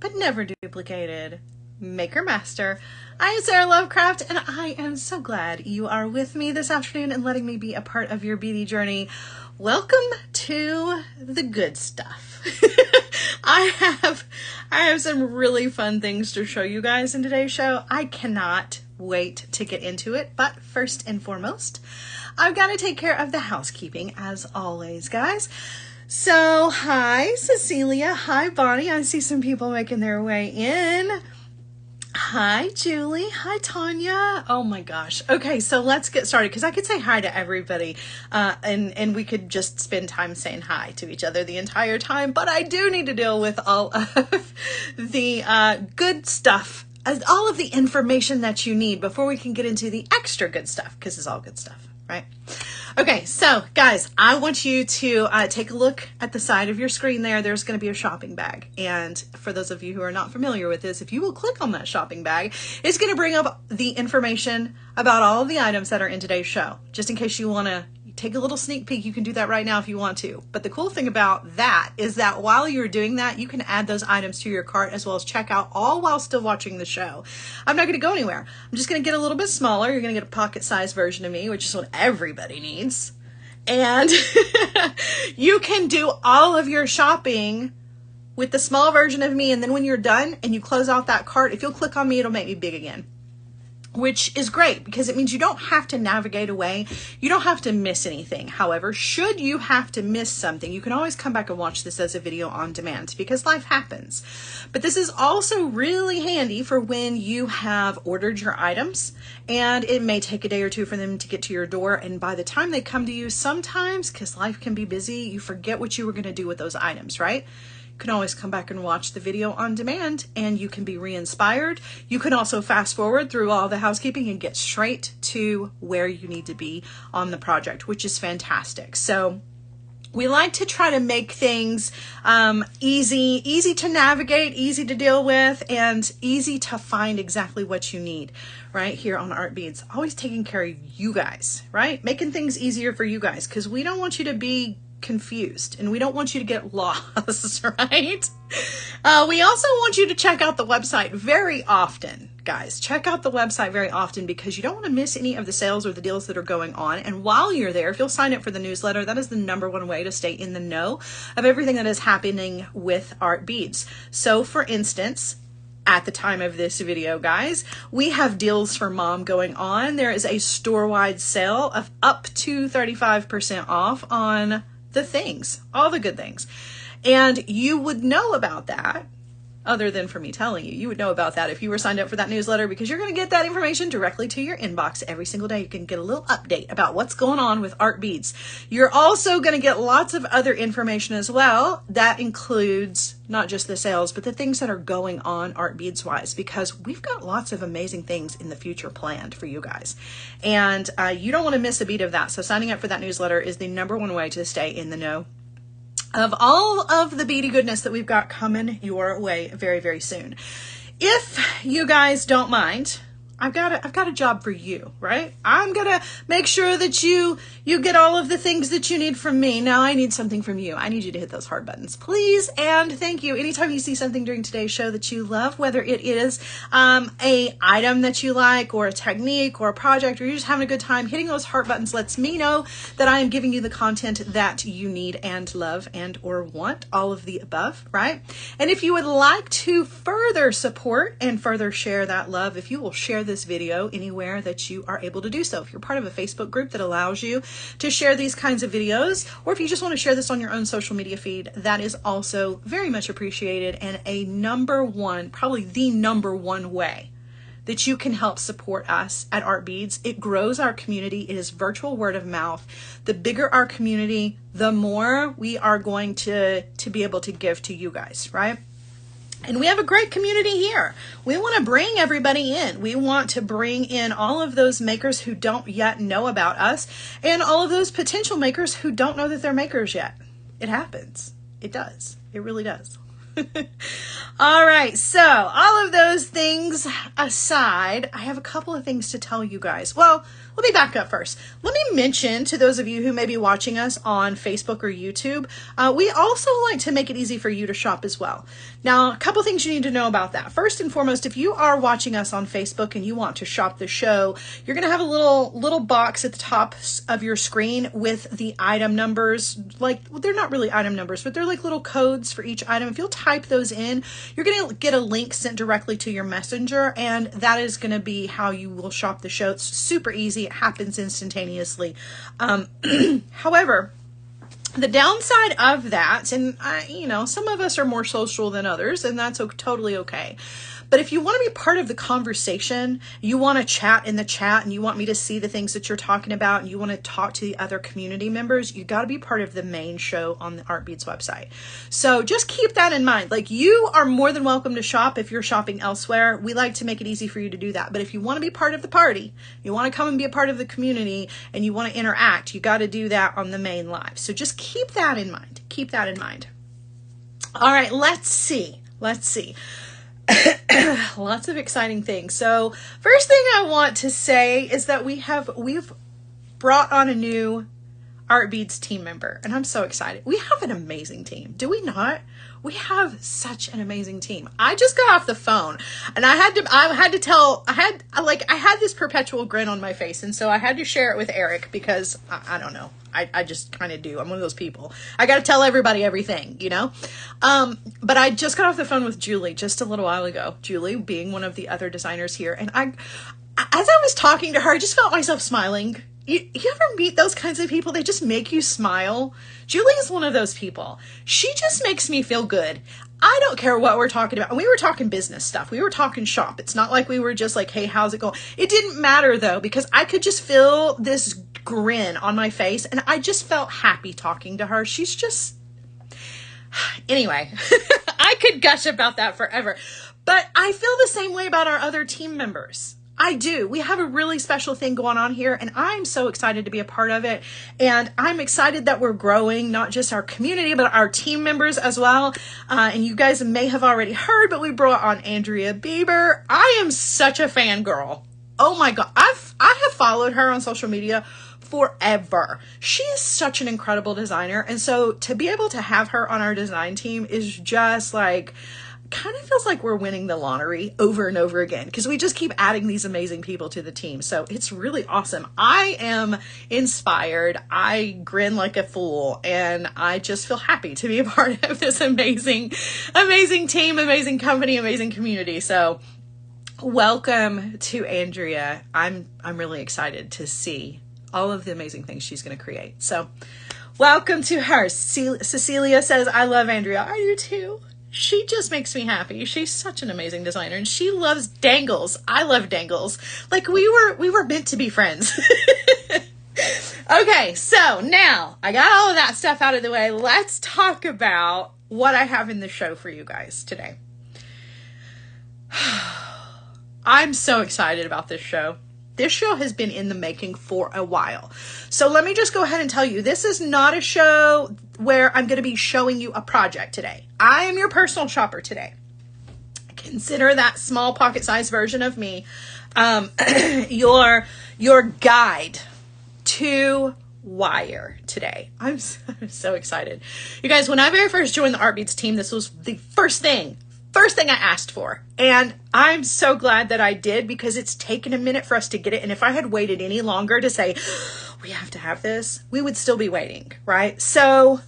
but never duplicated Maker Master. I am Sara Lovecraft, and I am so glad you are with me this afternoon and letting me be a part of your beauty journey. Welcome to the good stuff. I have some really fun things to show you guys in today's show. I cannot wait to get into it, but first and foremost, I've got to take care of the housekeeping as always, guys. So, hi Cecilia, hi Bonnie, I see some people making their way in. Hi Julie, hi Tanya. Oh my gosh. Okay, so let's get started because I could say hi to everybody and we could just spend time saying hi to each other the entire time, but I do need to deal with all of the good stuff, all of the information that you need before we can get into the extra good stuff, because it's all good stuff, right? Okay, so guys, I want you to take a look at the side of your screen there. There's going to be a shopping bag. And for those of you who are not familiar with this, if you will click on that shopping bag, it's going to bring up the information about all of the items that are in today's show. Just in case you want to take a little sneak peek, you can do that right now if you want to. But the cool thing about that is that while you're doing that, you can add those items to your cart as well as check out, all while still watching the show. I'm not going to go anywhere. I'm just going to get a little bit smaller. You're going to get a pocket-sized version of me, which is what everybody needs. And you can do all of your shopping with the small version of me. And then when you're done and you close out that cart, if you'll click on me, it'll make me big again, which is great because it means you don't have to navigate away. You don't have to miss anything. However, should you have to miss something, you can always come back and watch this as a video on demand because life happens. But this is also really handy for when you have ordered your items and it may take a day or two for them to get to your door. And by the time they come to you, sometimes, because life can be busy, you forget what you were going to do with those items, right? You can always come back and watch the video on demand and you can be re-inspired. You can also fast forward through all the housekeeping and get straight to where you need to be on the project, which is fantastic. So we like to try to make things easy to navigate, easy to deal with, and easy to find exactly what you need right here on Art Beads. Always taking care of you guys, right? Making things easier for you guys because we don't want you to be confused and we don't want you to get lost, right? We also want you to check out the website very often, guys. Check out the website very often because you don't want to miss any of the sales or the deals that are going on. And while you're there, if you'll sign up for the newsletter, that is the #1 way to stay in the know of everything that is happening with Art Beads. So for instance, at the time of this video, guys, we have deals for mom going on. There is a store-wide sale of up to 35% off on the things, all the good things. And you would know about that, other than for me telling you, you would know about that if you were signed up for that newsletter because you're going to get that information directly to your inbox every single day. You can get a little update about what's going on with Art Beads. You're also going to get lots of other information as well. That includes not just the sales, but the things that are going on Art Beads wise, because we've got lots of amazing things in the future planned for you guys. And you don't want to miss a beat of that. So signing up for that newsletter is the #1 way to stay in the know of all of the beady goodness that we've got coming your way very, very soon. If you guys don't mind, I've got a job for you, right? I'm gonna make sure that you get all of the things that you need from me. Now I need something from you. I need you to hit those heart buttons, please, and thank you. Anytime you see something during today's show that you love, whether it is a item that you like, or a technique, or a project, or you're just having a good time, hitting those heart buttons lets me know that I am giving you the content that you need and love and or want, all of the above, right? And if you would like to further support and further share that love, if you will share this video anywhere that you are able to do so. If you're part of a Facebook group that allows you to share these kinds of videos, or if you just want to share this on your own social media feed, that is also very much appreciated and a #1, probably the #1 way that you can help support us at Art Beads. It grows our community. It is virtual word of mouth. The bigger our community, the more we are going to be able to give to you guys, right? And we have a great community here. We want to bring everybody in. We want to bring in all of those makers who don't yet know about us and all of those potential makers who don't know that they're makers yet. It happens. It does. It really does. All right. So all of those things aside, I have a couple of things to tell you guys. Well, let me back up first. Let me mention to those of you who may be watching us on Facebook or YouTube, we also like to make it easy for you to shop as well. Now, a couple things you need to know about that. First and foremost, if you are watching us on Facebook and you want to shop the show, you're going to have a little box at the top of your screen with the item numbers. Like, well, they're not really item numbers, but they're like little codes for each item. If you'll type those in, you're going to get a link sent directly to your messenger, and that is going to be how you will shop the show. It's super easy. It happens instantaneously. However, the downside of that, and some of us are more social than others, and that's totally okay. But if you want to be part of the conversation, you want to chat in the chat, and you want me to see the things that you're talking about, and you want to talk to the other community members, you got to be part of the main show on the Art Beats website. So just keep that in mind. Like, you are more than welcome to shop if you're shopping elsewhere. We like to make it easy for you to do that. But if you want to be part of the party, you want to come and be a part of the community, and you want to interact, you got to do that on the main live. So just keep that in mind. Keep that in mind. All right, let's see. Lots of exciting things. So first thing I want to say is that we've brought on a new Art Beads team member, and I'm so excited. We have an amazing team, do we not? We have such an amazing team. I just got off the phone, and I had this perpetual grin on my face, and so I had to share it with Eric because I don't know. I just kind of do. I'm one of those people. I got to tell everybody everything, But I just got off the phone with Julie just a little while ago. Julie being one of the other designers here. And as I was talking to her, I just felt myself smiling. You ever meet those kinds of people? They just make you smile. Julie is one of those people. She just makes me feel good. I don't care what we're talking about. And we were talking business stuff. We were talking shop. It's not like we were just like, hey, how's it going? It didn't matter though, because I could just feel this grin on my face, and I just felt happy talking to her. She's just, anyway, I could gush about that forever, but I feel the same way about our other team members. I do. We have a really special thing going on here, and I'm so excited to be a part of it. And I'm excited that we're growing, not just our community, but our team members as well. And you guys may have already heard, but we brought on Andrea Bieber. I am such a fangirl. Oh my God. I have followed her on social media forever. She is such an incredible designer. And so to be able to have her on our design team is just like, kind of feels like we're winning the lottery over and over again, because we just keep adding these amazing people to the team. So it's really awesome. I am inspired. I grin like a fool, and I just feel happy to be a part of this amazing team, amazing company, amazing community. So welcome to Andrea. I'm really excited to see all of the amazing things she's going to create. So welcome to her. Cecilia says, I love Andrea. I do too. She just makes me happy. She's such an amazing designer, and she loves dangles. I love dangles. Like we were meant to be friends. Okay, so now I got all of that stuff out of the way. Let's talk about what I have in the show for you guys today. I'm so excited about this show. This show has been in the making for a while. So let me just go ahead and tell you, this is not a show where I'm going to be showing you a project today. I am your personal shopper today. Consider that small pocket-sized version of me your guide to wire today. I'm so excited. You guys, when I very first joined the Art Beats team, this was the first thing I asked for. And I'm so glad that I did, because it's taken a minute for us to get it. And if I had waited any longer to say, we have to have this, we would still be waiting, right? So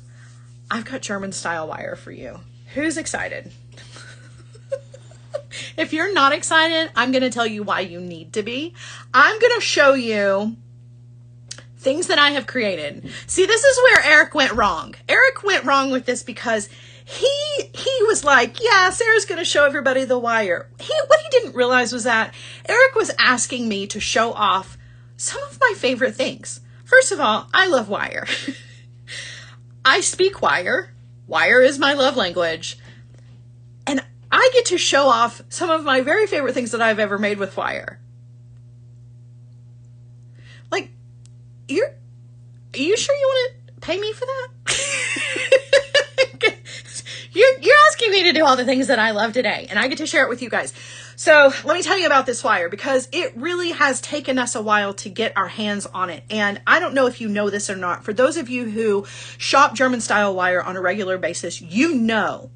I've got German style wire for you. Who's excited? If you're not excited, I'm going to tell you why you need to be. I'm going to show you things that I have created. See, this is where Eric went wrong. Eric went wrong with this because he was like, yeah, Sarah's going to show everybody the wire. What he didn't realize was that Eric was asking me to show off some of my favorite things. First of all, I love wire. I speak wire. Wire is my love language. And I get to show off some of my very favorite things that I've ever made with wire. Like, are you sure you want to pay me for that? You're asking me to do all the things that I love today, and I get to share it with you guys. So let me tell you about this wire, because it really has taken us a while to get our hands on it. And I don't know if you know this or not. For those of you who shop German style wire on a regular basis, you know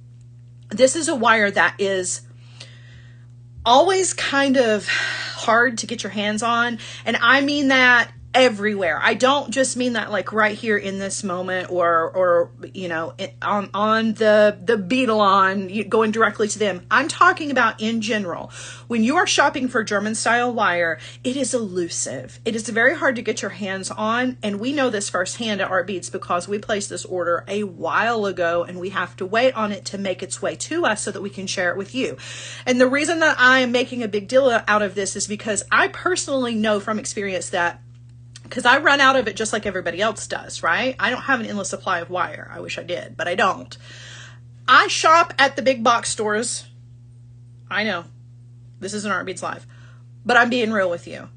this is a wire that is always kind of hard to get your hands on. And I mean that everywhere. I don't just mean that like right here in this moment, or you know, on the beetle on going directly to them. I'm talking about in general. When you are shopping for German style wire, it is elusive. It is very hard to get your hands on, and we know this firsthand at Art Beads because we placed this order a while ago, and we have to wait on it to make its way to us so that we can share it with you. And the reason that I am making a big deal out of this is because I personally know from experience that, because I run out of it just like everybody else does, right? I don't have an endless supply of wire. I wish I did, but I don't. I shop at the big box stores. I know this isn't Art Beads Live, but I'm being real with you.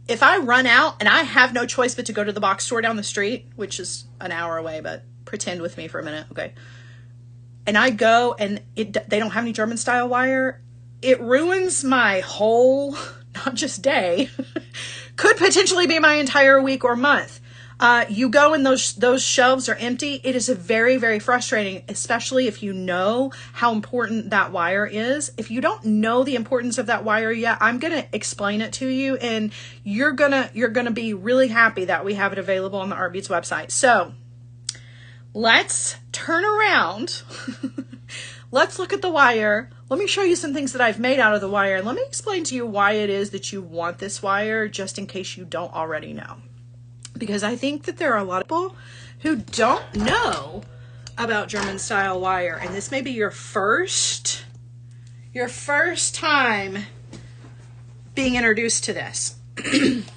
If I run out and I have no choice but to go to the box store down the street, which is an hour away, but pretend with me for a minute, okay? And I go and they don't have any German style wire, it ruins my whole, not just day, could potentially be my entire week or month. You go and those shelves are empty. It is very, very frustrating, especially if you know how important that wire is. If you don't know the importance of that wire yet, I'm going to explain it to you, and you're going to be really happy that we have it available on the Art Beads website. So let's turn around. Let's look at the wire. Let me show you some things that I've made out of the wire, and let me explain to you why it is that you want this wire, just in case you don't already know. Because I think that there are a lot of people who don't know about German style wire, and this may be your first time being introduced to this.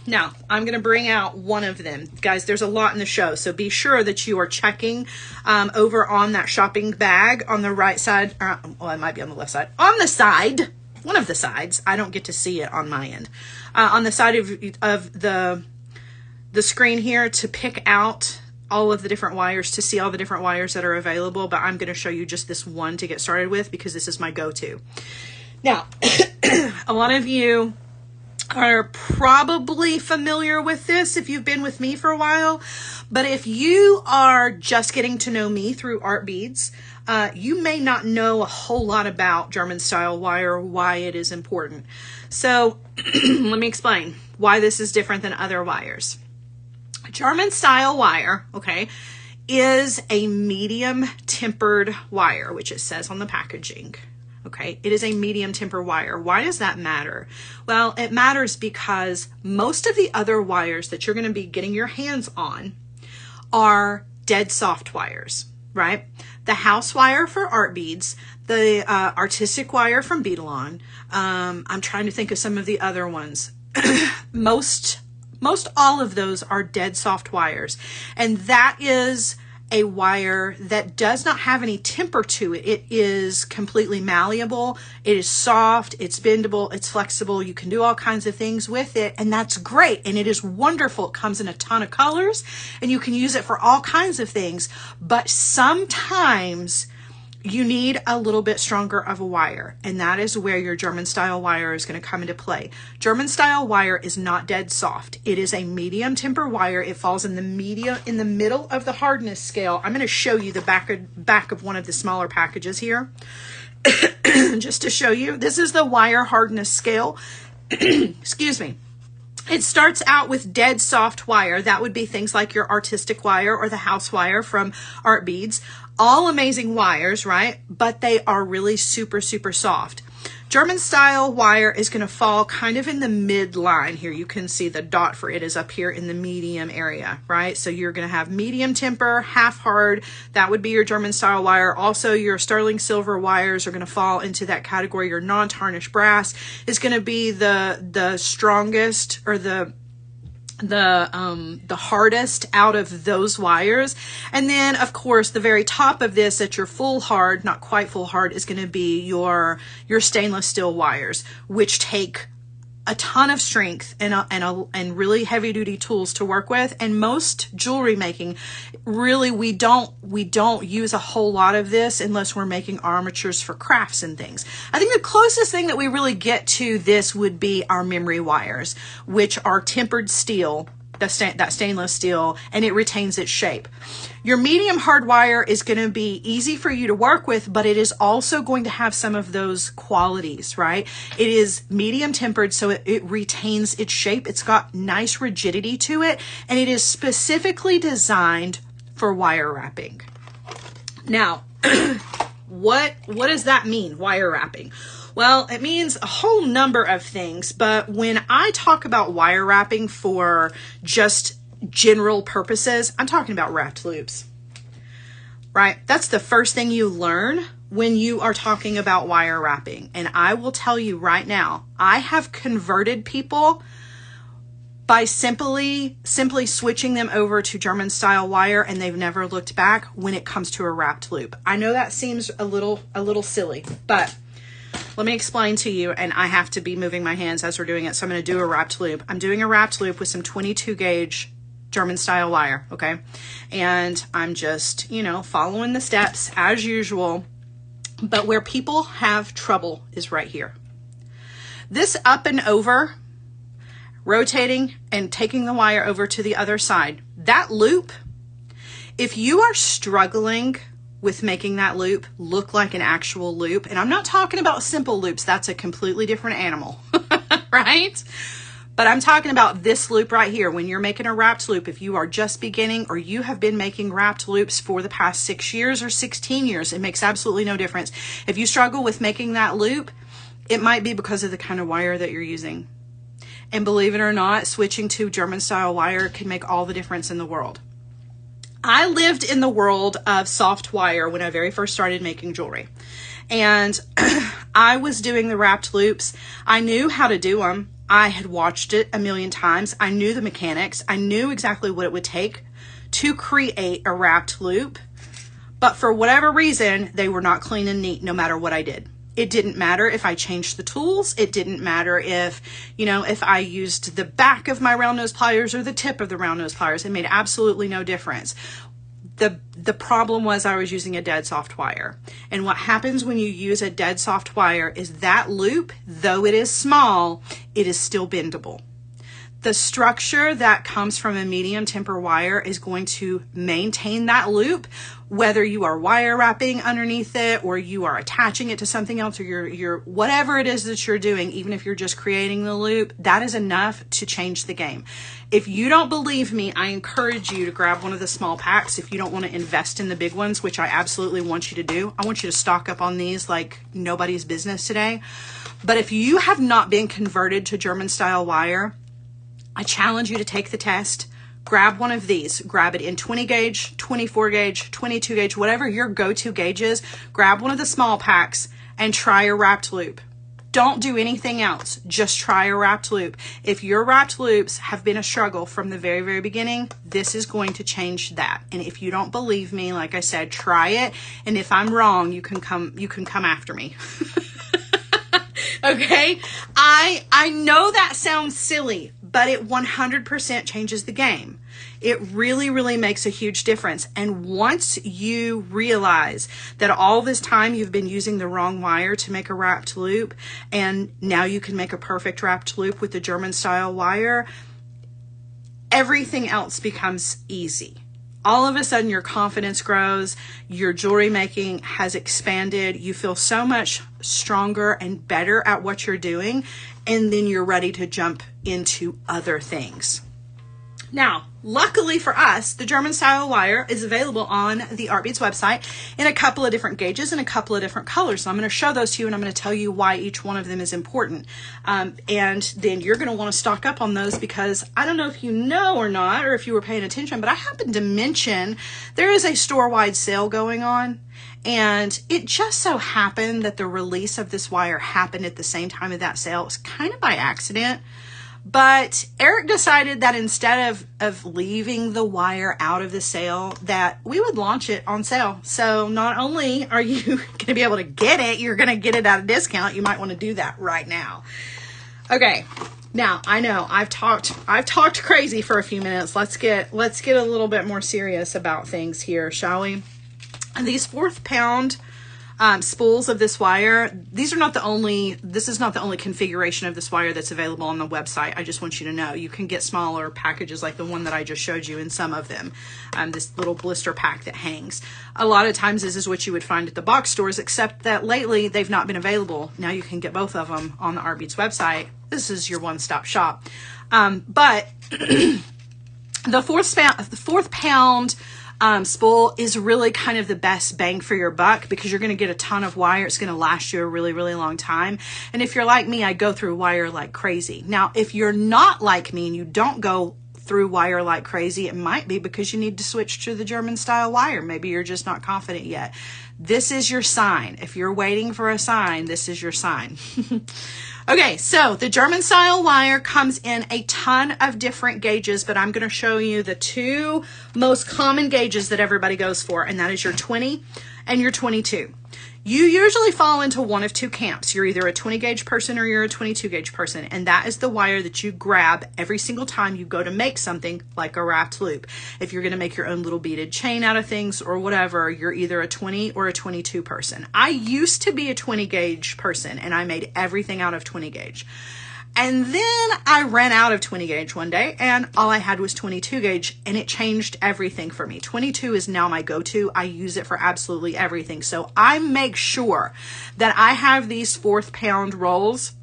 Now, I'm going to bring out one of them. Guys, there's a lot in the show, so be sure that you are checking over on that shopping bag on the right side. Well, it might be on the left side. On the side, one of the sides. I don't get to see it on my end. On the side of the screen here, to pick out all of the different wires, to see all the different wires that are available. But I'm going to show you just this one to get started with, because this is my go-to. Now, a lot of you are probably familiar with this if you've been with me for a while, but if you are just getting to know me through Art Beads, you may not know a whole lot about German style wire, why it is important. So let me explain why this is different than other wires. German style wire, okay, is a medium tempered wire, which it says on the packaging. Okay, it is a medium temper wire. Why does that matter? Well, it matters because most of the other wires that you're going to be getting your hands on are dead soft wires, right? The house wire for Art Beads, the artistic wire from Beadalon. I'm trying to think of some of the other ones. Most all of those are dead soft wires, and that is a wire that does not have any temper to it. It is completely malleable. It is soft. It's bendable. It's flexible. You can do all kinds of things with it, and that's great. And it is wonderful. It comes in a ton of colors, and you can use it for all kinds of things. But sometimes you need a little bit stronger of a wire, and that is where your German style wire is going to come into play. German style wire is not dead soft. It is a medium temper wire. It falls in the middle of the hardness scale. I'm going to show you the back of one of the smaller packages here just to show you. This is the wire hardness scale. Excuse me. It starts out with dead soft wire. That would be things like your artistic wire or the house wire from Art Beads. All amazing wires, right? But they are really super, super soft. German style wire is going to fall kind of in the midline here. You can see the dot for it is up here in the medium area, right? So you're going to have medium temper, half hard. That would be your German style wire. Also, your sterling silver wires are going to fall into that category. Your non-tarnished brass is going to be the strongest, or the hardest out of those wires. And then of course the very top of this at your full hard, not quite full hard, is going to be your stainless steel wires, which take a ton of strength and really heavy duty tools to work with. And most jewelry making, really, we don't use a whole lot of this unless we're making armatures for crafts and things. I think the closest thing that we really get to this would be our memory wires, which are tempered steel, that stainless steel, and it retains its shape. Your medium hard wire is going to be easy for you to work with, but it is also going to have some of those qualities, right? It is medium tempered, so it retains its shape. It's got nice rigidity to it, and it is specifically designed for wire wrapping. Now, what does that mean, wire wrapping? Well, it means a whole number of things, but when I talk about wire wrapping for just general purposes, I'm talking about wrapped loops, right? That's the first thing you learn when you are talking about wire wrapping. And I will tell you right now, I have converted people by simply switching them over to German style wire, and they've never looked back when it comes to a wrapped loop. I know that seems a little silly, but let me explain to you, and I have to be moving my hands as we're doing it, so I'm going to do a wrapped loop. I'm doing a wrapped loop with some 22 gauge German style wire, okay? And I'm just, following the steps as usual, but where people have trouble is right here. This up and over, rotating and taking the wire over to the other side, that loop, if you are struggling with making that loop look like an actual loop, and I'm not talking about simple loops, that's a completely different animal, right? But I'm talking about this loop right here. When you're making a wrapped loop, if you are just beginning or you have been making wrapped loops for the past 6 years or 16 years, it makes absolutely no difference. If you struggle with making that loop, it might be because of the kind of wire that you're using. And believe it or not, switching to German style wire can make all the difference in the world. I lived in the world of soft wire when I very first started making jewelry. And I was doing the wrapped loops. I knew how to do them. I had watched it a million times. I knew the mechanics. I knew exactly what it would take to create a wrapped loop. But for whatever reason, they were not clean and neat no matter what I did. It didn't matter if I changed the tools. It didn't matter if I used the back of my round nose pliers or the tip of the round nose pliers. It made absolutely no difference. The problem was I was using a dead soft wire. And what happens when you use a dead soft wire is that loop, though it is small, it is still bendable. The structure that comes from a medium temper wire is going to maintain that loop, whether you are wire wrapping underneath it or you are attaching it to something else, or you're whatever it is that you're doing, even if you're just creating the loop, that is enough to change the game. If you don't believe me, I encourage you to grab one of the small packs if you don't want to invest in the big ones, which I absolutely want you to do. I want you to stock up on these like nobody's business today. But if you have not been converted to German style wire, I challenge you to take the test, grab one of these, grab it in 20 gauge, 24 gauge, 22 gauge, whatever your go-to gauge is, grab one of the small packs and try a wrapped loop. Don't do anything else, just try a wrapped loop. If your wrapped loops have been a struggle from the very, very beginning, this is going to change that. And if you don't believe me, like I said, try it. And if I'm wrong, you can come after me. Okay? I know that sounds silly, but it 100% changes the game. It really, really makes a huge difference. And once you realize that all this time you've been using the wrong wire to make a wrapped loop, and now you can make a perfect wrapped loop with the German style wire, everything else becomes easy. All of a sudden your confidence grows, your jewelry making has expanded, you feel so much stronger and better at what you're doing, and then you're ready to jump into other things. Now, luckily for us, the German style wire is available on the Artbeats website in a couple of different gauges and a couple of different colors. So I'm going to show those to you, and I'm going to tell you why each one of them is important. And then you're going to want to stock up on those, because I don't know if you know or not, or if you were paying attention, but I happened to mention there is a store-wide sale going on. And it just so happened that the release of this wire happened at the same time of that sale. It was kind of by accident. But Eric decided that instead of leaving the wire out of the sale, that we would launch it on sale. So not only are you going to be able to get it, you're going to get it at a discount. You might want to do that right now. Okay, Now, I know I've talked crazy for a few minutes. Let's get a little bit more serious about things here, shall we? And these 1/4 pound spools of this wire, this is not the only configuration of this wire that's available on the website. I just want you to know you can get smaller packages like the one that I just showed you in some of them. This little blister pack that hangs. A lot of times this is what you would find at the box stores, except that lately they've not been available. Now you can get both of them on the Art Beads website. This is your one-stop shop. But the 4th pound spool is really kind of the best bang for your buck because you're going to get a ton of wire. It's going to last you a really, really long time. And if you're like me, I go through wire like crazy. Now, if you're not like me and you don't go through wire like crazy, it might be because you need to switch to the German style wire. Maybe you're just not confident yet. This is your sign. If you're waiting for a sign, this is your sign. Okay, so the German style wire comes in a ton of different gauges, but I'm going to show you the 2 most common gauges that everybody goes for, and that is your 20 and your 22. You usually fall into one of 2 camps. You're either a 20 gauge person or you're a 22 gauge person, and that is the wire that you grab every single time you go to make something like a wrapped loop. If you're going to make your own little beaded chain out of things or whatever, you're either a 20 or a 22 person. I used to be a 20 gauge person, and I made everything out of 20 gauge. And then I ran out of 20 gauge one day and all I had was 22 gauge, and it changed everything for me. 22 is now my go-to. I use it for absolutely everything. So I make sure that I have these 4th pound rolls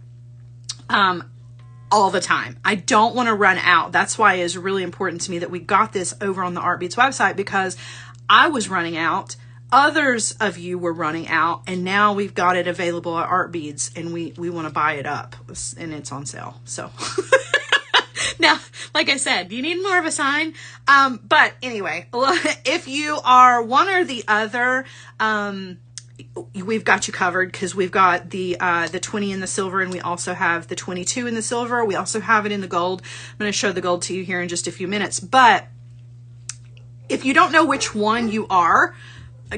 all the time. I don't want to run out. That's why it's really important to me that we got this over on the Art Beads website, because I was running out. Others of you were running out, and now we've got it available at Art Beads, and we want to buy it up, and it's on sale. So now, like I said, do you need more of a sign? But anyway, if you are one or the other, we've got you covered, because we've got the 20 in the silver, and we also have the 22 in the silver. We also have it in the gold. I'm going to show the gold to you here in just a few minutes. But if you don't know which one you are,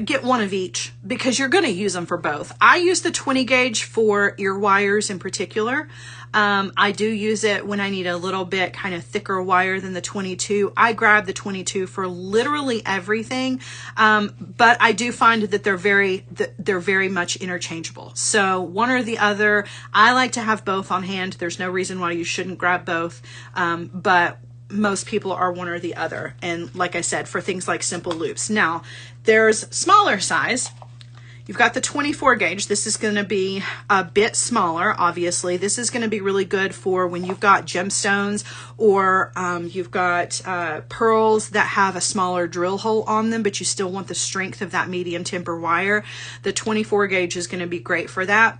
get one of each, because you're going to use them for both. I use the 20 gauge for ear wires in particular. I do use it when I need a little bit kind of thicker wire than the 22. I grab the 22 for literally everything. But I do find that they're very much interchangeable. So one or the other. I like to have both on hand. There's no reason why you shouldn't grab both. But most people are one or the other. And like I said, for things like simple loops. Now, there's smaller size. You've got the 24 gauge. This is going to be a bit smaller, obviously. This is going to be really good for when you've got gemstones or you've got pearls that have a smaller drill hole on them, but you still want the strength of that medium temper wire. The 24 gauge is going to be great for that.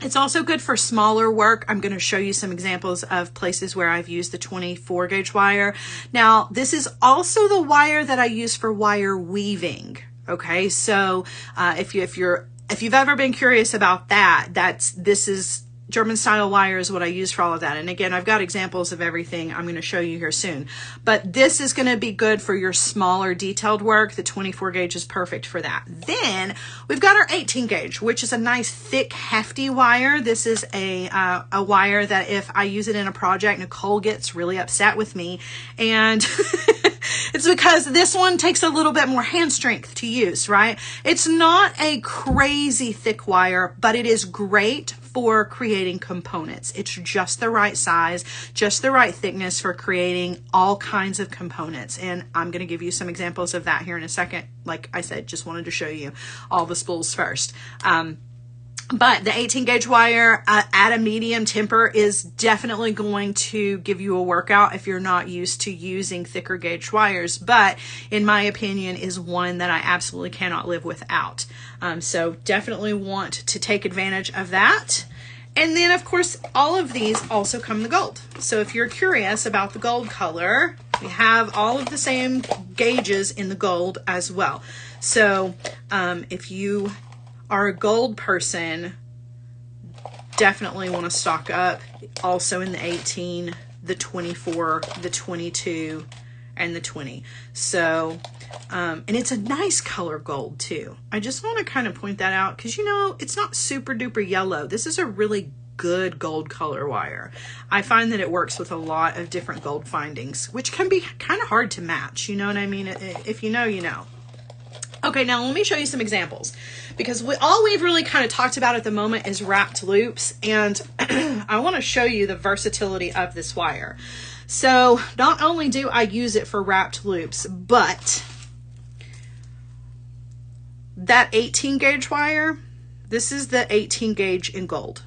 It's also good for smaller work. I'm going to show you some examples of places where I've used the 24 gauge wire. Now, this is also the wire that I use for wire weaving. Okay, so if you've ever been curious about that, this is German style wire is what I use for all of that. And again, I've got examples of everything I'm going to show you here soon. But this is going to be good for your smaller detailed work. The 24 gauge is perfect for that. Then we've got our 18 gauge, which is a nice thick, hefty wire. This is a wire that if I use it in a project, Nicole gets really upset with me. And it's because this one takes a little bit more hand strength to use, right? It's not a crazy thick wire, but it is great for creating components. It's just the right size, just the right thickness for creating all kinds of components. And I'm going to give you some examples of that here in a second. Like I said, just wanted to show you all the spools first. But the 18 gauge wire at a medium temper is definitely going to give you a workout if you're not used to using thicker gauge wires. But in my opinion is one that I absolutely cannot live without. So definitely want to take advantage of that. And then of course, all of these also come in the gold. So if you're curious about the gold color, we have all of the same gauges in the gold as well. So if you are a gold person, definitely want to stock up also in the 18, the 24, the 22, and the 20. So, and it's a nice color gold too. I just want to kind of point that out because, you know, it's not super duper yellow. This is a really good gold color wire. I find that it works with a lot of different gold findings, which can be kind of hard to match. You know what I mean? If you know, you know. Okay, now let me show you some examples, because all we've really kind of talked about at the moment is wrapped loops, and I want to show you the versatility of this wire. So not only do I use it for wrapped loops, but that 18 gauge wire, this is the 18 gauge in gold.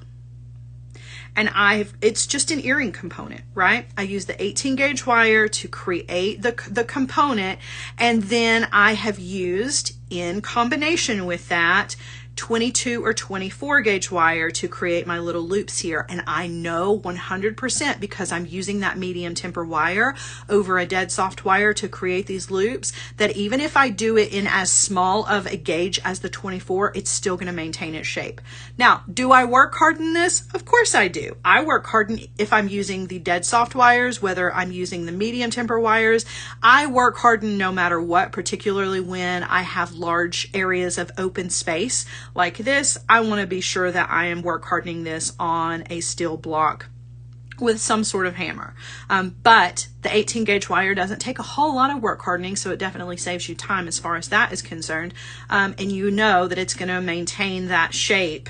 And it's just an earring component, right? I use the 18 gauge wire to create the component. And then I have used, in combination with that, 22 or 24 gauge wire to create my little loops here. And I know 100%, because I'm using that medium temper wire over a dead soft wire to create these loops, that even if I do it in as small of a gauge as the 24, it's still going to maintain its shape. Now, do I work hard in this? Of course I do. I work hard if I'm using the dead soft wires, whether I'm using the medium temper wires. I work hard no matter what, particularly when I have large areas of open space like this. I want to be sure that I am work hardening this on a steel block with some sort of hammer. But the 18 gauge wire doesn't take a whole lot of work hardening, so it definitely saves you time as far as that is concerned. And you know that it's going to maintain that shape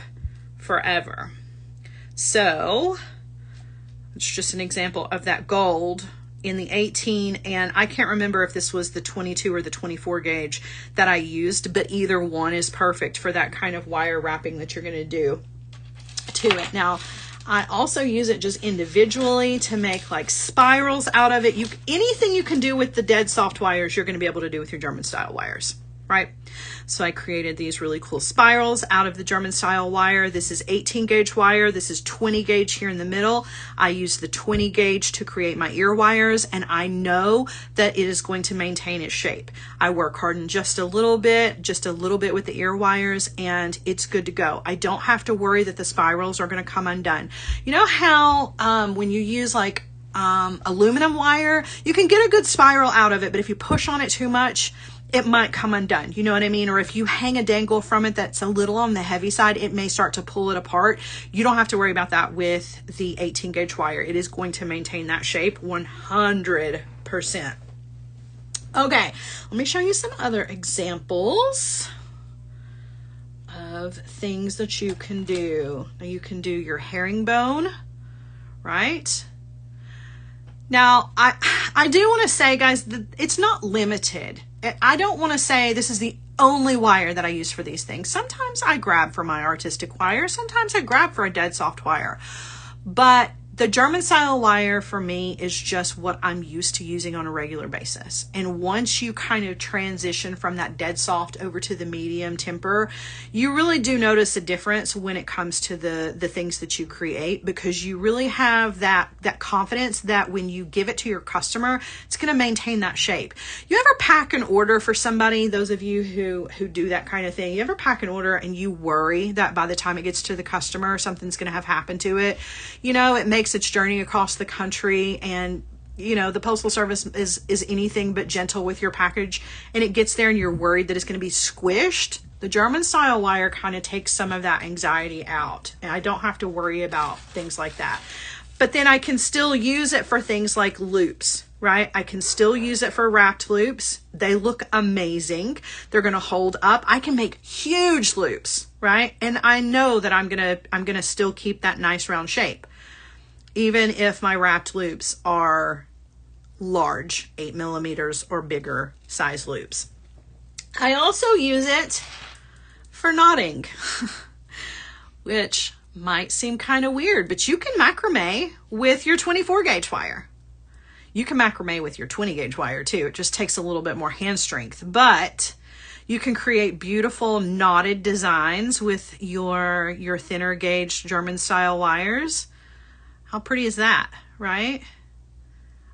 forever. So it's just an example of that gold in the 18, and I can't remember if this was the 22 or the 24 gauge that I used, but either one is perfect for that kind of wire wrapping that you're going to do to it. Now, I also use it just individually to make like spirals out of it. Anything you can do with the dead soft wires, you're going to be able to do with your German style wires, right? So I created these really cool spirals out of the German style wire. This is 18 gauge wire. This is 20 gauge here in the middle. I use the 20 gauge to create my ear wires, and I know that it is going to maintain its shape. I work harden just a little bit with the ear wires, and it's good to go. I don't have to worry that the spirals are going to come undone. You know how when you use like aluminum wire, you can get a good spiral out of it, but if you push on it too much, it might come undone. You know what I mean? Or if you hang a dangle from it that's a little on the heavy side, it may start to pull it apart. You don't have to worry about that with the 18 gauge wire. It is going to maintain that shape 100%. Okay, let me show you some other examples of things that you can do. Now you can do your herringbone, right? Now, I do want to say, guys, that it's not limited. I don't want to say this is the only wire that I use for these things. Sometimes I grab for my artistic wire. Sometimes I grab for a dead soft wire. But the German style wire for me is just what I'm used to using on a regular basis. And once you kind of transition from that dead soft over to the medium temper, you really do notice a difference when it comes to the things that you create, because you really have that confidence that when you give it to your customer, it's going to maintain that shape. You ever pack an order for somebody, those of you who do that kind of thing, you ever pack an order and you worry that by the time it gets to the customer, something's going to have happened to it? You know, it makes its journey across the country, and you know the Postal Service is anything but gentle with your package, and it gets there and you're worried that it's going to be squished. The German style wire kind of takes some of that anxiety out, and I don't have to worry about things like that. But then I can still use it for things like loops, right? I can still use it for wrapped loops. They look amazing. They're going to hold up. I can make huge loops, right? And I know that I'm going to still keep that nice round shape, even if my wrapped loops are large, 8 millimeters or bigger size loops. I also use it for knotting, which might seem kind of weird, but you can macrame with your 24 gauge wire. You can macrame with your 20 gauge wire too. It just takes a little bit more hand strength, but you can create beautiful knotted designs with your thinner gauge German style wires. How pretty is that, right?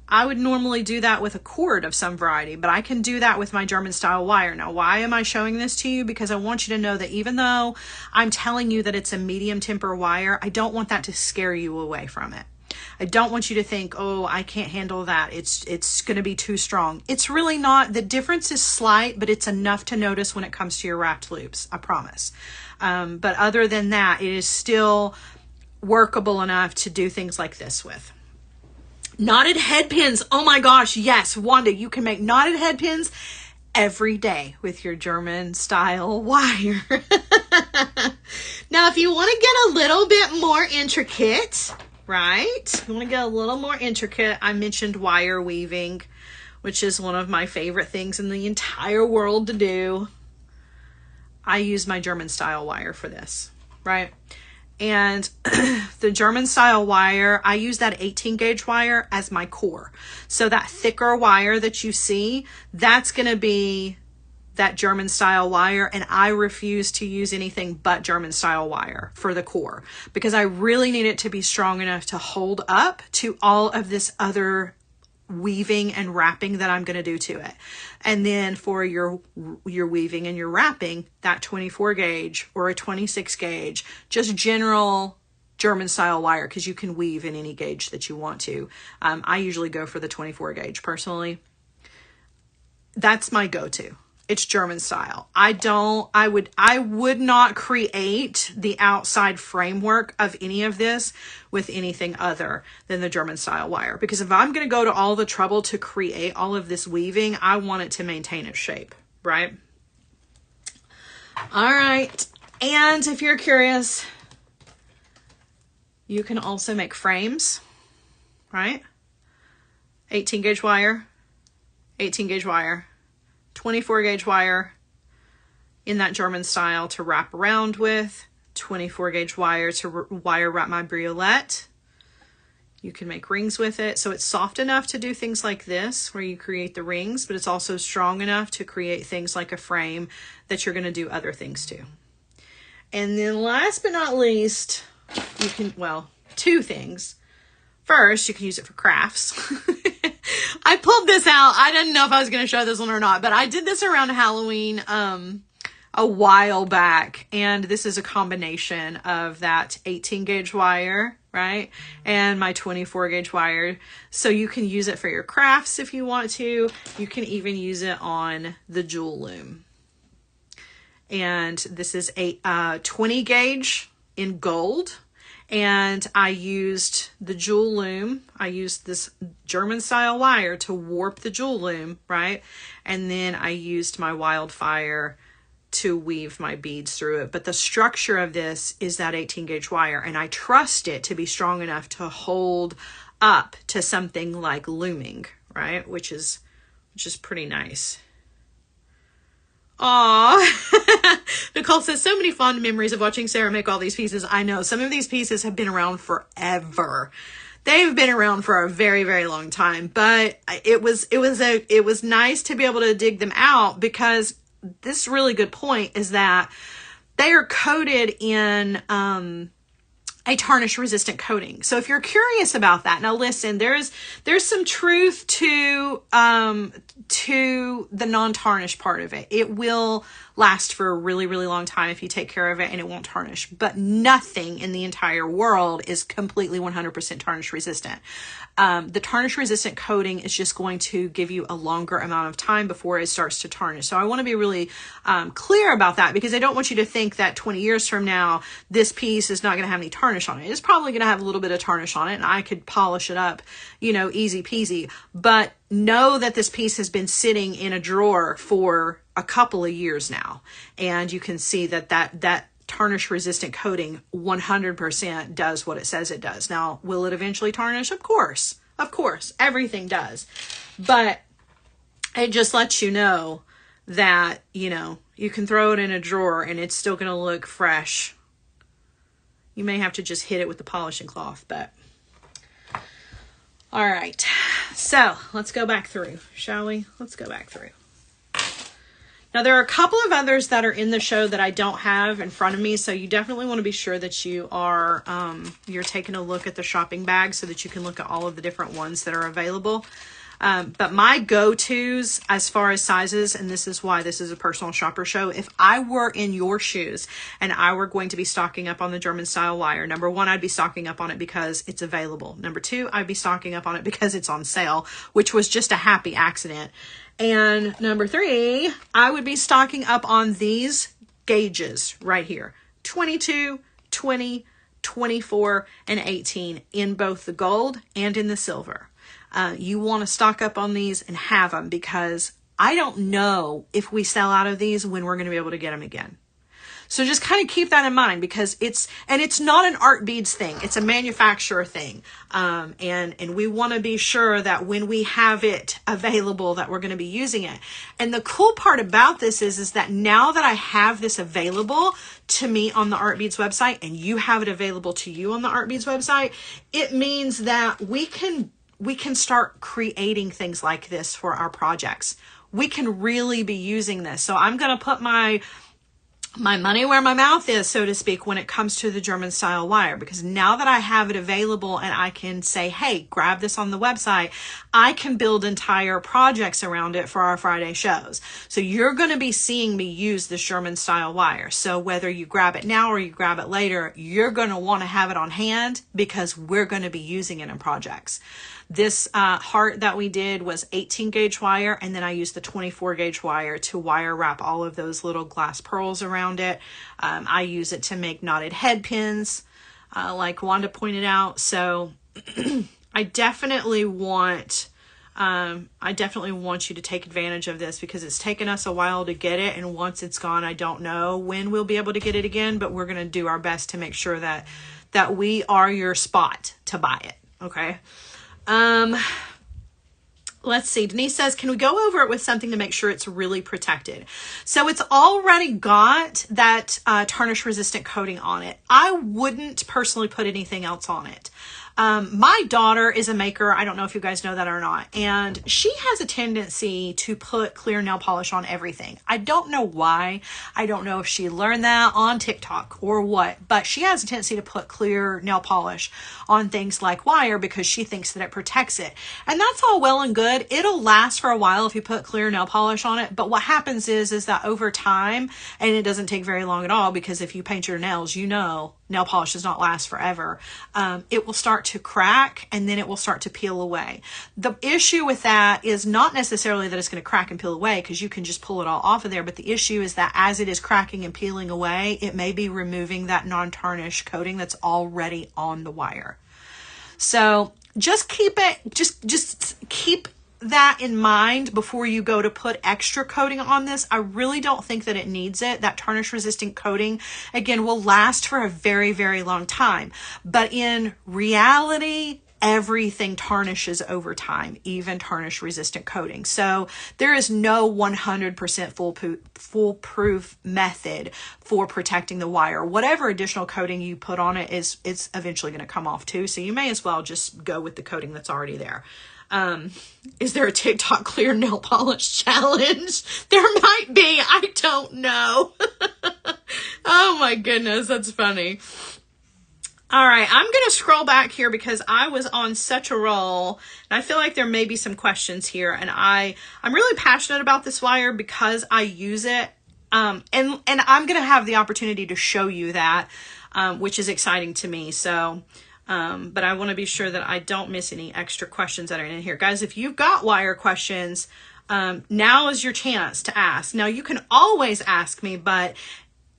I would normally do that with a cord of some variety, but I can do that with my German style wire. Now, why am I showing this to you? Because I want you to know that even though I'm telling you that it's a medium temper wire, I don't want that to scare you away from it. I don't want you to think, oh, I can't handle that. It's going to be too strong. It's really not. The difference is slight, but it's enough to notice when it comes to your wrapped loops, I promise. But other than that, it is still workable enough to do things like this with. Knotted head pins. Oh my gosh, yes, Wanda, you can make knotted head pins every day with your German style wire. Now, if you want to get a little bit more intricate, right? You want to get a little more intricate, I mentioned wire weaving, which is one of my favorite things in the entire world to do. I use my German style wire for this, right? And the German style wire, I use that 18 gauge wire as my core. So that thicker wire that you see, that's going to be that German style wire. And I refuse to use anything but German style wire for the core, because I really need it to be strong enough to hold up to all of this other weaving and wrapping that I'm going to do to it. And then for your weaving and your wrapping, that 24 gauge or a 26 gauge, just general German style wire, because you can weave in any gauge that you want to. I usually go for the 24 gauge personally. That's my go-to. It's German style. I would not create the outside framework of any of this with anything other than the German style wire. Because if I'm going to go to all the trouble to create all of this weaving, I want it to maintain its shape, right? All right. And if you're curious, you can also make frames, right? 18 gauge wire, 18 gauge wire, 24 gauge wire in that German style to wrap around with, 24 gauge wire to wire wrap my briolette. You can make rings with it. So it's soft enough to do things like this where you create the rings, but it's also strong enough to create things like a frame that you're going to do other things to. And then last but not least, you can, well, two things. First, you can use it for crafts. I pulled this out. I didn't know if I was going to show this one or not, but I did this around Halloween a while back. And this is a combination of that 18 gauge wire, right? And my 24 gauge wire. So you can use it for your crafts if you want to. You can even use it on the jewel loom. And this is a 20 gauge in gold. And I used the jewel loom. I used this German style wire to warp the jewel loom, right? And then I used my wildfire to weave my beads through it. But the structure of this is that 18 gauge wire, and I trust it to be strong enough to hold up to something like looming, right? Which is pretty nice. Aw, Nicole says, so many fond memories of watching Sarah make all these pieces. I know some of these pieces have been around forever. They've been around for a very, very long time, but it was nice to be able to dig them out, because this really good point is that they are coated in, a tarnish resistant coating. So if you're curious about that, now listen, there's some truth to the non-tarnish part of it. It will last for a really, really long time if you take care of it, and it won't tarnish. But nothing in the entire world is completely 100% tarnish resistant. The tarnish resistant coating is just going to give you a longer amount of time before it starts to tarnish. So I want to be really clear about that, because I don't want you to think that 20 years from now, this piece is not going to have any tarnish on it. It's probably going to have a little bit of tarnish on it, and I could polish it up, you know, easy peasy. But know that this piece has been sitting in a drawer for a couple of years now. And you can see that tarnish resistant coating 100% does what it says it does. Now, will it eventually tarnish? Of course, everything does. But it just lets you know that, you know, you can throw it in a drawer and it's still going to look fresh. You may have to just hit it with the polishing cloth, but all right. So let's go back through, shall we? Let's go back through. Now, there are a couple of others that are in the show that I don't have in front of me, so you definitely want to be sure that you are you're taking a look at the shopping bag so that you can look at all of the different ones that are available. But my go-tos as far as sizes, and this is why this is a personal shopper show, if I were in your shoes and I were going to be stocking up on the German style wire, number one, I'd be stocking up on it because it's available. Number two, I'd be stocking up on it because it's on sale, which was just a happy accident. And number three, I would be stocking up on these gauges right here. 22, 20, 24, and 18 in both the gold and in the silver. You want to stock up on these and have them, because I don't know if we sell out of these when we're going to be able to get them again. So just kind of keep that in mind, because it's not an art beads thing. It's a manufacturer thing. And we want to be sure that when we have it available that we're going to be using it. And the cool part about this is that now that I have this available to me on the Art Beads website, and you have it available to you on the Art Beads website, it means that we can start creating things like this for our projects. We can really be using this. So I'm going to put my money where my mouth is, so to speak, when it comes to the German style wire, because now that I have it available and I can say, hey, grab this on the website, I can build entire projects around it for our Friday shows. So you're going to be seeing me use this German style wire. So whether you grab it now or you grab it later, you're going to want to have it on hand, because we're going to be using it in projects. This heart that we did was 18 gauge wire, and then I used the 24 gauge wire to wire wrap all of those little glass pearls around it. I use it to make knotted head pins, like Wanda pointed out. So I definitely want you to take advantage of this, because it's taken us a while to get it, and once it's gone, I don't know when we'll be able to get it again, but we're going to do our best to make sure that we are your spot to buy it. Okay. Let's see. Denise says, can we go over it with something to make sure it's really protected? So it's already got that tarnish resistant coating on it. I wouldn't personally put anything else on it. My daughter is a maker. I don't know if you guys know that or not. And she has a tendency to put clear nail polish on everything. I don't know why. I don't know if she learned that on TikTok or what, but she has a tendency to put clear nail polish on things like wire, because she thinks that it protects it. And that's all well and good. It'll last for a while if you put clear nail polish on it. But what happens is that over time, and it doesn't take very long at all, because if you paint your nails, you know, nail polish does not last forever. It will start to crack, and then it will start to peel away. The issue with that is not necessarily that it's going to crack and peel away, because you can just pull it all off of there. But the issue is that as it is cracking and peeling away, it may be removing that non-tarnish coating that's already on the wire. So just keep it, just keep that in mind before you go to put extra coating on this. I really don't think that it needs it. That tarnish resistant coating, again, will last for a very, very long time. But in reality, everything tarnishes over time, even tarnish resistant coating. So there is no 100% foolproof method for protecting the wire. Whatever additional coating you put on it it's eventually going to come off too. So you may as well just go with the coating that's already there. Is there a TikTok clear nail polish challenge? There might be. I don't know. Oh my goodness, that's funny. All right, I'm going to scroll back here because I was on such a roll, and I feel like there may be some questions here, and I'm really passionate about this wire because I use it, and I'm going to have the opportunity to show you that, which is exciting to me. So, but I want to be sure that I don't miss any extra questions that are in here. Guys, if you've got wire questions, now is your chance to ask. Now, you can always ask me, but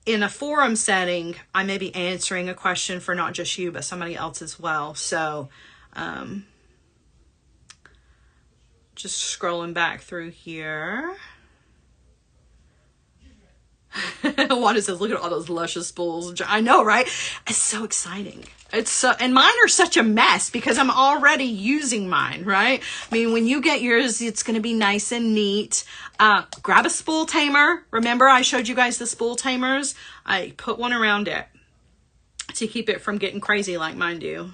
in a forum setting, I may be answering a question for not just you, but somebody else as well. So, just scrolling back through here. Wanda says, look at all those luscious spools. I know, right? It's so exciting. It's so, and mine are such a mess because I'm already using mine, right? I mean, when you get yours, it's going to be nice and neat. Grab a spool tamer. Remember, I showed you guys the spool tamers. I put one around it to keep it from getting crazy like mine do.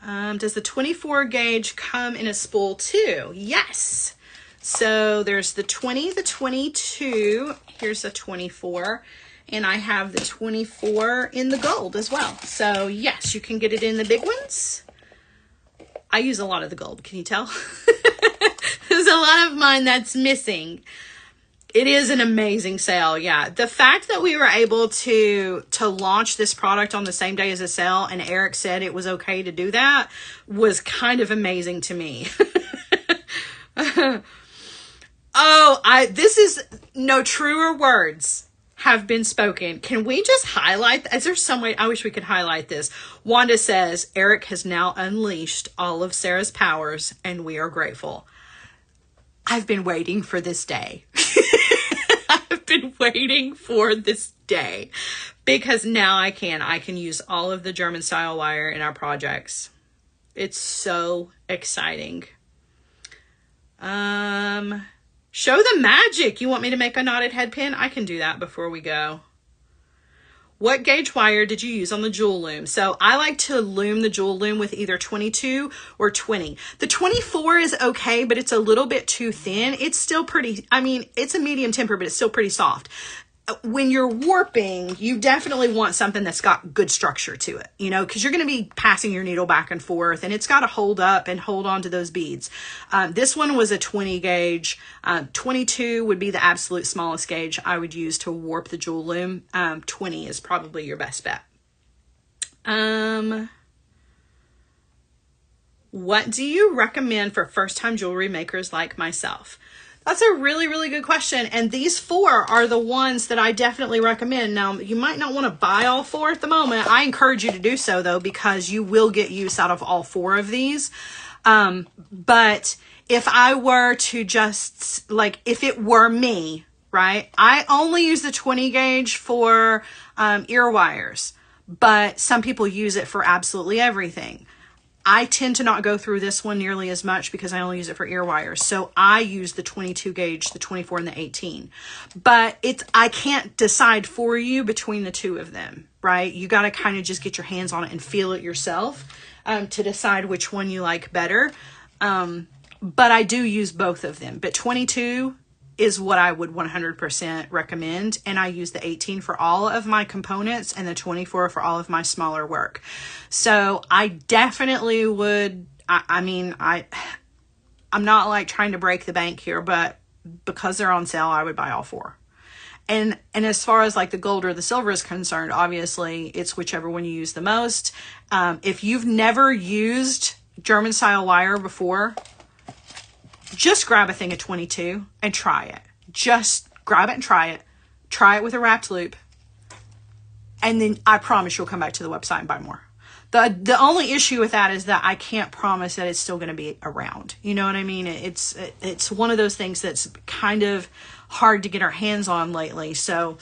Does the 24 gauge come in a spool too? Yes. So there's the 20, the 22. Here's a 24. And I have the 24 in the gold as well. So yes, you can get it in the big ones. I use a lot of the gold. Can you tell? There's a lot of mine that's missing. It is an amazing sale. Yeah. The fact that we were able to launch this product on the same day as a sale, and Eric said it was okay to do that, was kind of amazing to me. This is no truer words have been spoken. Can we just highlight? Is there some way? I wish we could highlight this. Wanda says, Eric has now unleashed all of Sarah's powers and we are grateful. I've been waiting for this day. I've been waiting for this day because now I can use all of the German style wire in our projects. It's so exciting. Show the magic. You want me to make a knotted head pin? I can do that before we go. What gauge wire did you use on the jewel loom? So I like to loom the jewel loom with either 22 or 20. The 24 is okay, but it's a little bit too thin. It's still pretty, I mean, it's a medium temper, but it's still pretty soft. When you're warping, you definitely want something that's got good structure to it, you know, because you're going to be passing your needle back and forth and it's got to hold up and hold on to those beads. This one was a 20 gauge. 22 would be the absolute smallest gauge I would use to warp the jewel loom. 20 is probably your best bet. What do you recommend for first-time jewelry makers like myself? That's a really, really good question. And these 4 are the ones that I definitely recommend. Now, you might not want to buy all 4 at the moment. I encourage you to do so, though, because you will get use out of all 4 of these. But if I were to just, like, if it were me, right, I only use the 20 gauge for ear wires. But some people use it for absolutely everything. I tend to not go through this one nearly as much because I only use it for ear wires. So I use the 22 gauge, the 24 and the 18. But I can't decide for you between the 2 of them, right? You got to kind of just get your hands on it and feel it yourself to decide which one you like better. But I do use both of them. But 22 is what I would 100% recommend. And I use the 18 for all of my components and the 24 for all of my smaller work. So I definitely would, I'm not like trying to break the bank here, but because they're on sale, I would buy all 4. And as far as like the gold or the silver is concerned, obviously it's whichever one you use the most. If you've never used German style wire before, just grab a thing of 22 and try it. Just grab it and try it. Try it with a wrapped loop. And then I promise you'll come back to the website and buy more. The only issue with that is that I can't promise that it's still going to be around. You know what I mean? It's one of those things that's kind of hard to get our hands on lately. So,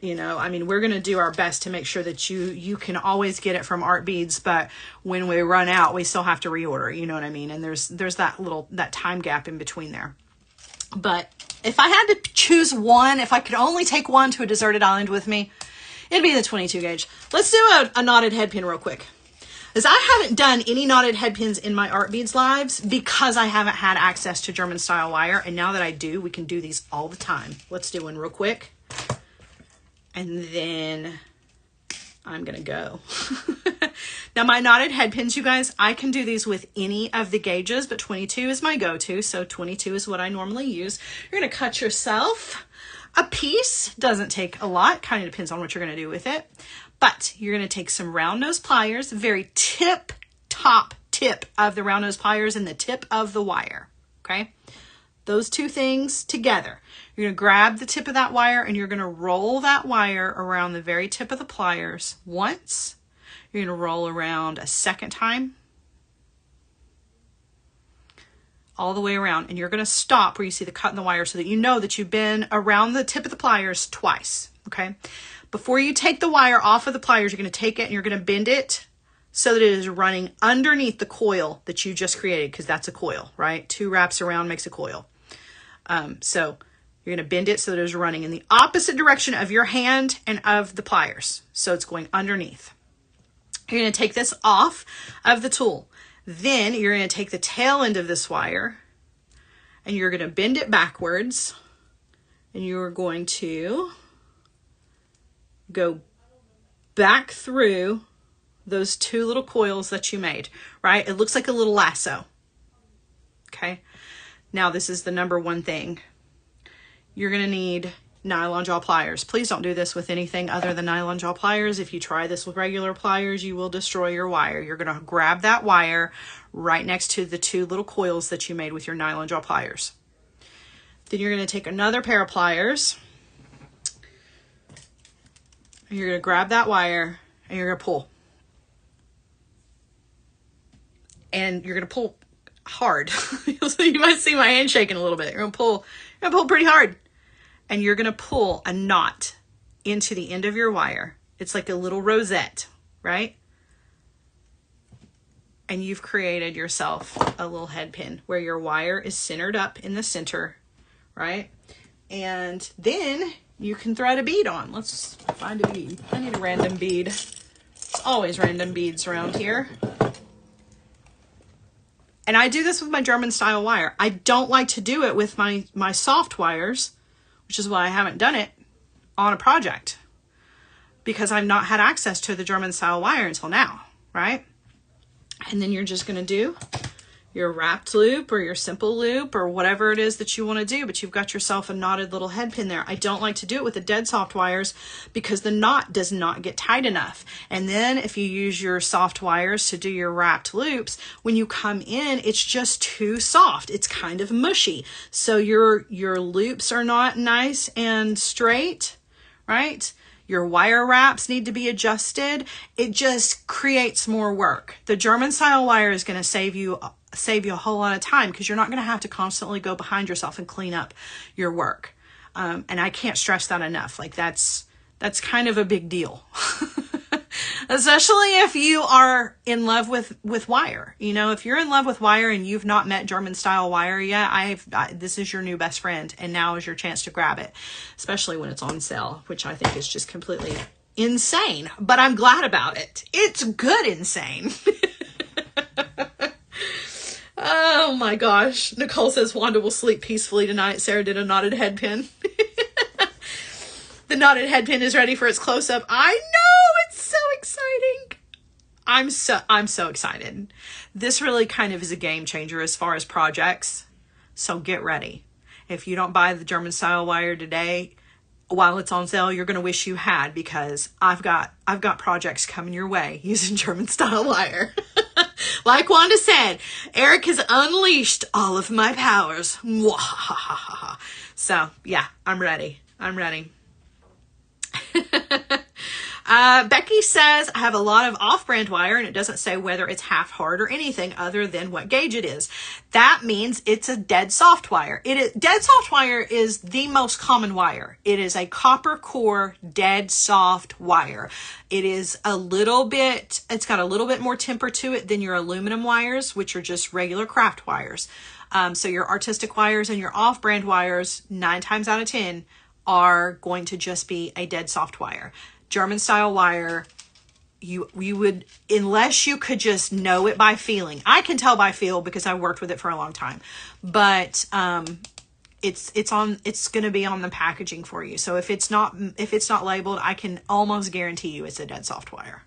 you know, I mean, we're going to do our best to make sure that you can always get it from Art Beads, but when we run out, we still have to reorder, you know what I mean? And there's that time gap in between there. But if I had to choose one, if I could only take one to a deserted island with me, it'd be the 22 gauge. Let's do a knotted head pin real quick. As I haven't done any knotted head pins in my Art Beads lives because I haven't had access to German style wire. And now that I do, we can do these all the time. Let's do one real quick. And then I'm going to go. Now my knotted head pins, you guys, I can do these with any of the gauges, but 22 is my go-to. So 22 is what I normally use. You're going to cut yourself a piece. Doesn't take a lot. Kind of depends on what you're going to do with it. But you're going to take some round nose pliers, very top tip of the round nose pliers and the tip of the wire. Okay. Those 2 things together. You're going to grab the tip of that wire and you're going to roll that wire around the very tip of the pliers once. You're going to roll around a second time. All the way around. And you're going to stop where you see the cut in the wire so that you know that you've been around the tip of the pliers twice. Okay. Before you take the wire off of the pliers, you're going to take it and you're going to bend it so that it is running underneath the coil that you just created, because that's a coil, right? 2 wraps around makes a coil. So you're going to bend it so that it's running in the opposite direction of your hand and of the pliers. So it's going underneath. You're going to take this off of the tool. Then you're going to take the tail end of this wire and you're going to bend it backwards and you're going to go back through those 2 little coils that you made, right? It looks like a little lasso. Okay. Now this is the number 1 thing. You're going to need nylon jaw pliers. Please don't do this with anything other than nylon jaw pliers. If you try this with regular pliers, you will destroy your wire. You're going to grab that wire right next to the 2 little coils that you made with your nylon jaw pliers. Then you're going to take another pair of pliers And you're going to grab that wire and you're going to pull. And you're going to pull hard. So you might see my hand shaking a little bit. You're going to pull pretty hard. And you're going to pull a knot into the end of your wire. It's like a little rosette, right? And you've created yourself a little head pin where your wire is centered up in the center, right? And then you can thread a bead on. Let's find a bead. I need a random bead. It's always random beads around here. And I do this with my German style wire. I don't like to do it with my soft wires, which is why I haven't done it on a project, because I've not had access to the German style wire until now, right? And then you're just going to do your wrapped loop or your simple loop or whatever it is that you want to do, but you've got yourself a knotted little head pin there. I don't like to do it with the dead soft wires because the knot does not get tight enough. And then if you use your soft wires to do your wrapped loops, when you come in, it's just too soft. It's kind of mushy. So your loops are not nice and straight, right? Your wire wraps need to be adjusted. It just creates more work. The German style wire is going to save you a whole lot of time because you're not going to have to constantly go behind yourself and clean up your work. And I can't stress that enough. Like that's kind of a big deal, especially if you are in love with wire. You know, if you're in love with wire and you've not met German style wire yet, this is your new best friend, and now is your chance to grab it, especially when it's on sale, which I think is just completely insane, but I'm glad about it. It's good insane. Oh my gosh. Nicole says Wanda will sleep peacefully tonight. Sarah did a knotted head pin. The knotted head pin is ready for its close-up. I know, it's so exciting. I'm so excited. This really kind of is a game changer as far as projects. So get ready. If you don't buy the German style wire today, while it's on sale, you're going to wish you had, because I've got projects coming your way using German style wire. Like Wanda said, Eric has unleashed all of my powers. So yeah, I'm ready. Becky says, I have a lot of off-brand wire and it doesn't say whether it's half hard or anything other than what gauge it is. That means it's a dead soft wire. Dead soft wire is the most common wire. It is a copper core dead soft wire. It is it's got a little bit more temper to it than your aluminum wires, which are just regular craft wires. So your artistic wires and your off-brand wires, 9 times out of 10, are going to just be a dead soft wire. German style wire, you would, unless you could just know it by feeling. I can tell by feel because I worked with it for a long time, but it's going to be on the packaging for you. So if it's not labeled, I can almost guarantee you it's a dead soft wire.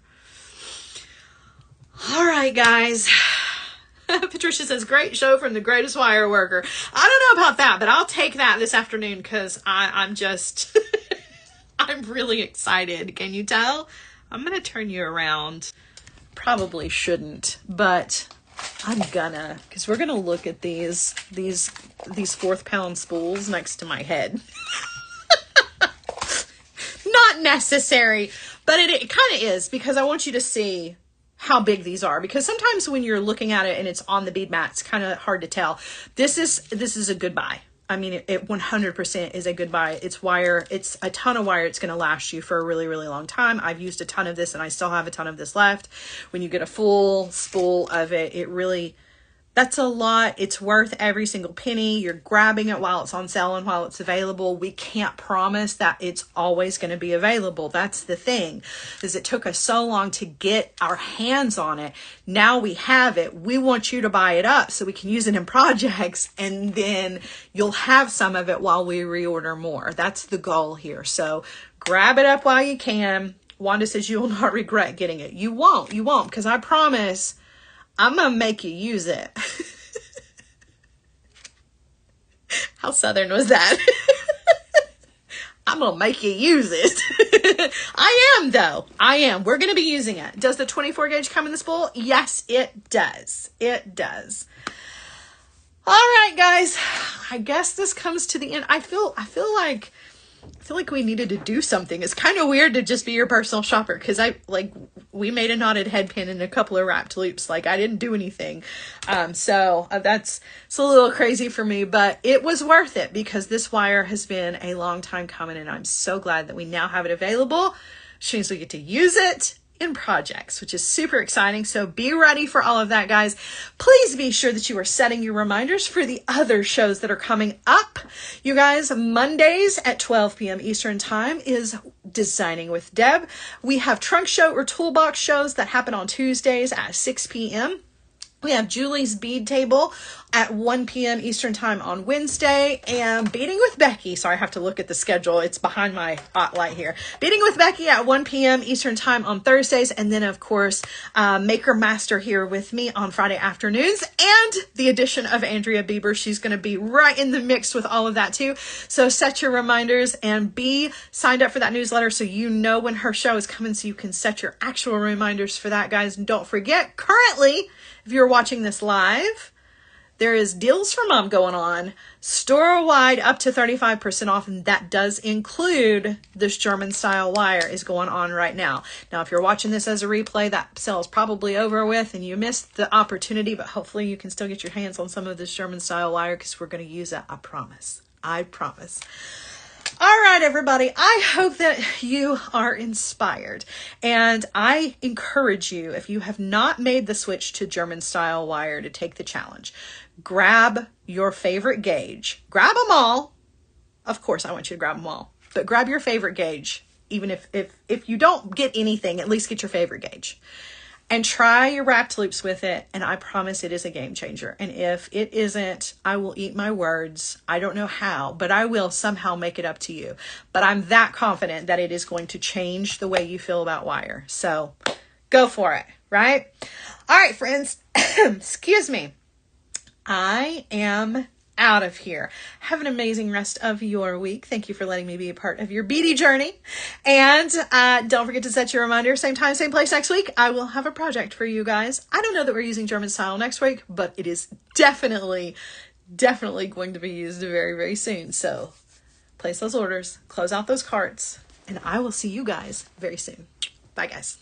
All right, guys. Patricia says, great show from the greatest wire worker. I don't know about that, but I'll take that this afternoon because I'm just, I'm really excited. Can you tell? I'm going to turn you around. Probably shouldn't, but I'm gonna, because we're going to look at these 4th pound spools next to my head. Not necessary, but it kind of is, because I want you to see how big these are, because sometimes when you're looking at it and it's on the bead mat, it's kind of hard to tell. This is a good buy. I mean, it 100% is a good buy. It's wire. It's a ton of wire. It's going to last you for a really, really long time. I've used a ton of this and I still have a ton of this left. When you get a full spool of it, that's a lot. It's worth every single penny. You're grabbing it while it's on sale and while it's available. We can't promise that it's always going to be available. That's the thing, is it took us so long to get our hands on it. Now we have it. We want you to buy it up so we can use it in projects, and then you'll have some of it while we reorder more. That's the goal here. So grab it up while you can. Wanda says you will not regret getting it. You won't, because I promise I'm going to make you use it. How Southern was that? I'm going to make you use it. I am, though. I am. We're going to be using it. Does the 24 gauge come in the spool? Yes, it does. It does. All right, guys. I guess this comes to the end. I feel like I feel like we needed to do something. It's kind of weird to just be your personal shopper, because we made a knotted head pin and a couple of wrapped loops. Like, I didn't do anything. It's a little crazy for me, but it was worth it because this wire has been a long time coming, and I'm so glad that we now have it available. Which means we get to use it in projects, which is super exciting. So be ready for all of that, guys. Please be sure that you are setting your reminders for the other shows that are coming up. You guys, Mondays at 12 p.m. Eastern time is Designing with Deb. We have trunk show or toolbox shows that happen on Tuesdays at 6 p.m. We have Julie's Bead Table at 1 p.m. Eastern time on Wednesday, and Beading with Becky. Sorry, I have to look at the schedule. It's behind my light here. Beading with Becky at 1 p.m. Eastern time on Thursdays. And then, of course, Maker Master here with me on Friday afternoons, and the addition of Andrea Bieber. She's going to be right in the mix with all of that too. So set your reminders and be signed up for that newsletter so you know when her show is coming, so you can set your actual reminders for that, guys. And don't forget, currently, if you're watching this live, there is Deals for Mom going on, store-wide up to 35% off, and that does include this German style wire is going on right now. Now, if you're watching this as a replay, that sale is probably over with and you missed the opportunity, but hopefully you can still get your hands on some of this German style wire because we're going to use it. I promise. I promise. All right, everybody, I hope that you are inspired, and I encourage you, if you have not made the switch to German style wire, to take the challenge. Grab your favorite gauge. Grab them all. Of course, I want you to grab them all, but grab your favorite gauge. Even if you don't get anything, at least get your favorite gauge. And try your wrapped loops with it, and I promise it is a game changer. And if it isn't, I will eat my words. I don't know how, but I will somehow make it up to you. But I'm that confident that it is going to change the way you feel about wire. So go for it, right? All right, friends. Excuse me. I am out of here. Have an amazing rest of your week. Thank you for letting me be a part of your beadie journey. And don't forget to set your reminder, same time, same place next week. I will have a project for you guys. I don't know that we're using German style next week, but it is definitely going to be used very, very soon. So place those orders, close out those carts, and I will see you guys very soon. Bye, guys.